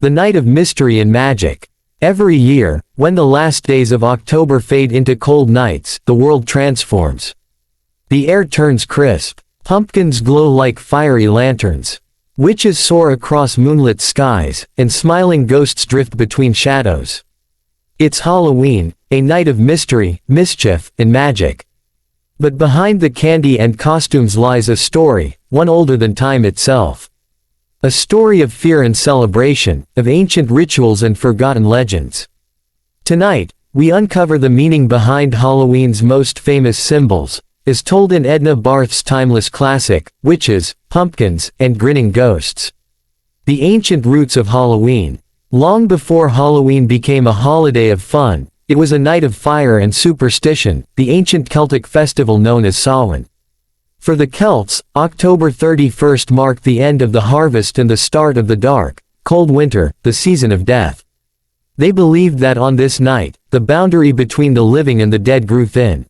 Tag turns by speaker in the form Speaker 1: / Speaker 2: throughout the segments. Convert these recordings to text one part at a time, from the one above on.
Speaker 1: The night of mystery and magic. Every year, when the last days of October fade into cold nights, the world transforms. The air turns crisp. Pumpkins glow like fiery lanterns. Witches soar across moonlit skies, and smiling ghosts drift between shadows. It's Halloween, a night of mystery, mischief, and magic. But behind the candy and costumes lies a story, one older than time itself. A story of fear and celebration, of ancient rituals and forgotten legends. Tonight, we uncover the meaning behind Halloween's most famous symbols, as told in Edna Barth's timeless classic, Witches, Pumpkins, and Grinning Ghosts. The ancient roots of Halloween. Long before Halloween became a holiday of fun, it was a night of fire and superstition, the ancient Celtic festival known as Samhain. For the Celts, October 31st marked the end of the harvest and the start of the dark, cold winter, the season of death. They believed that on this night, the boundary between the living and the dead grew thin.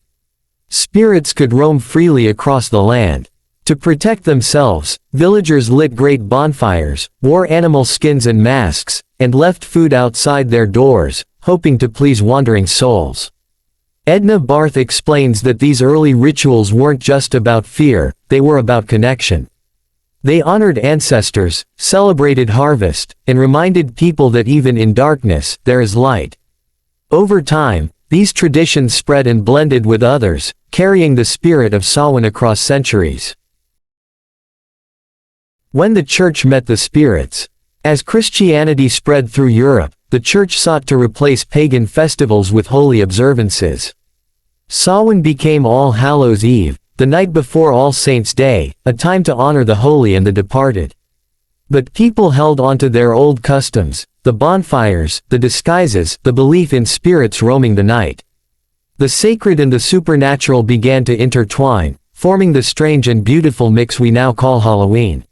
Speaker 1: Spirits could roam freely across the land. To protect themselves, villagers lit great bonfires, wore animal skins and masks, and left food outside their doors, hoping to please wandering souls. Edna Barth explains that these early rituals weren't just about fear, they were about connection. They honored ancestors, celebrated harvest, and reminded people that even in darkness, there is light. Over time, these traditions spread and blended with others, carrying the spirit of Samhain across centuries. When the Church met the spirits. As Christianity spread through Europe, the Church sought to replace pagan festivals with holy observances. Samhain became All Hallows' Eve, the night before All Saints' Day, a time to honor the holy and the departed. But people held onto their old customs, the bonfires, the disguises, the belief in spirits roaming the night. The sacred and the supernatural began to intertwine, forming the strange and beautiful mix we now call Halloween.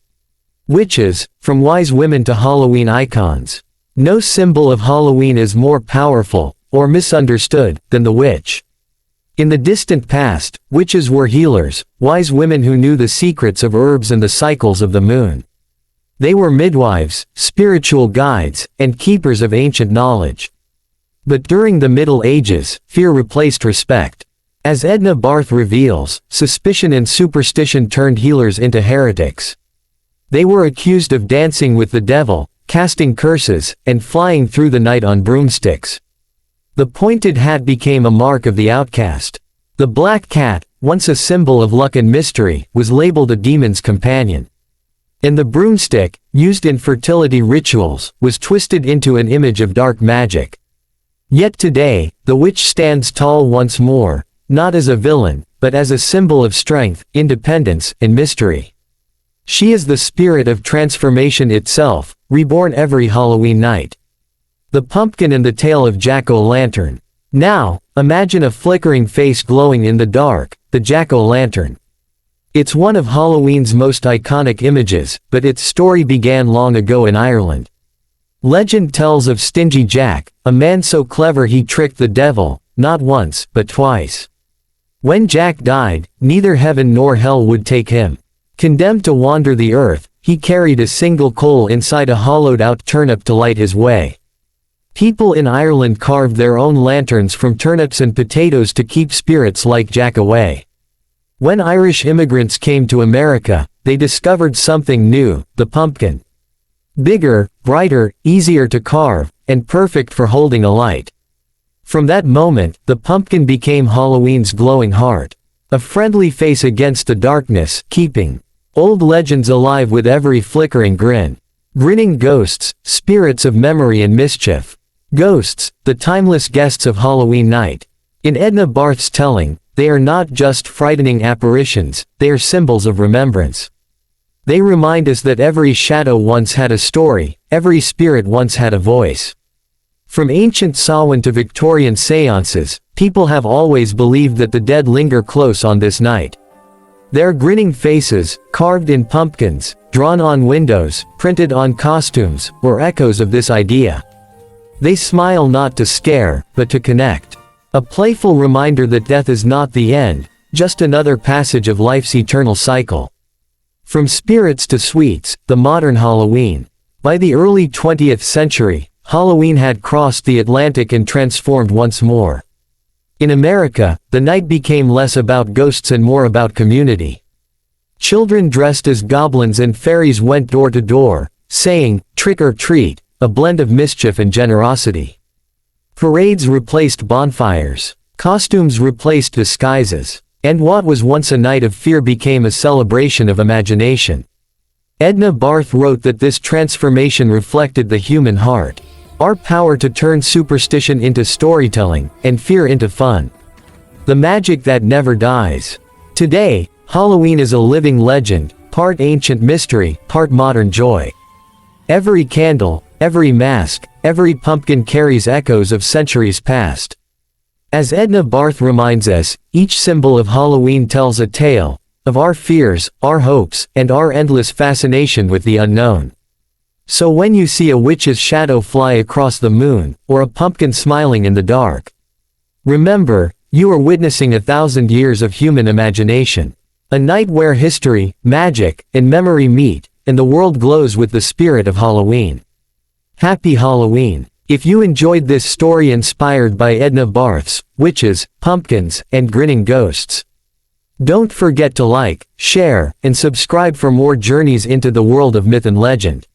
Speaker 1: Witches, from wise women to Halloween icons. No symbol of Halloween is more powerful, or misunderstood, than the witch. In the distant past, witches were healers, wise women who knew the secrets of herbs and the cycles of the moon. They were midwives, spiritual guides, and keepers of ancient knowledge. But during the Middle Ages, fear replaced respect. As Edna Barth reveals, suspicion and superstition turned healers into heretics. They were accused of dancing with the devil, casting curses, and flying through the night on broomsticks. The pointed hat became a mark of the outcast. The black cat, once a symbol of luck and mystery, was labeled a demon's companion. And the broomstick, used in fertility rituals, was twisted into an image of dark magic. Yet today, the witch stands tall once more, not as a villain, but as a symbol of strength, independence, and mystery. She is the spirit of transformation itself, reborn every Halloween night. The pumpkin and the tale of jack-o'-lantern. Now, imagine a flickering face glowing in the dark, the jack-o'-lantern. It's one of Halloween's most iconic images, but its story began long ago in Ireland. Legend tells of Stingy Jack, a man so clever he tricked the devil, not once, but twice. When Jack died, neither heaven nor hell would take him. Condemned to wander the earth, he carried a single coal inside a hollowed-out turnip to light his way. People in Ireland carved their own lanterns from turnips and potatoes to keep spirits like Jack away. When Irish immigrants came to America, they discovered something new, the pumpkin. Bigger, brighter, easier to carve, and perfect for holding a light. From that moment, the pumpkin became Halloween's glowing heart. A friendly face against the darkness, keeping old legends alive with every flickering grin. Grinning ghosts, spirits of memory and mischief. Ghosts, the timeless guests of Halloween night. In Edna Barth's telling, they are not just frightening apparitions, they are symbols of remembrance. They remind us that every shadow once had a story, every spirit once had a voice. From ancient Samhain to Victorian seances, people have always believed that the dead linger close on this night. Their grinning faces, carved in pumpkins, drawn on windows, printed on costumes, were echoes of this idea. They smile not to scare, but to connect. A playful reminder that death is not the end, just another passage of life's eternal cycle. From spirits to sweets, the modern Halloween. By the early 20th century, Halloween had crossed the Atlantic and transformed once more. In America, the night became less about ghosts and more about community. Children dressed as goblins and fairies went door to door, saying, "Trick or treat," a blend of mischief and generosity. Parades replaced bonfires. Costumes replaced disguises. And what was once a night of fear became a celebration of imagination. Edna Barth wrote that this transformation reflected the human heart. Our power to turn superstition into storytelling, and fear into fun. The magic that never dies. Today, Halloween is a living legend, part ancient mystery, part modern joy. Every candle, every mask, every pumpkin carries echoes of centuries past. As Edna Barth reminds us, each symbol of Halloween tells a tale, of our fears, our hopes, and our endless fascination with the unknown. So when you see a witch's shadow fly across the moon, or a pumpkin smiling in the dark, remember, you are witnessing 1,000 years of human imagination. A night where history, magic, and memory meet, and the world glows with the spirit of Halloween. Happy Halloween! If you enjoyed this story inspired by Edna Barth's Witches, Pumpkins, and Grinning Ghosts, don't forget to like, share, and subscribe for more journeys into the world of myth and legend.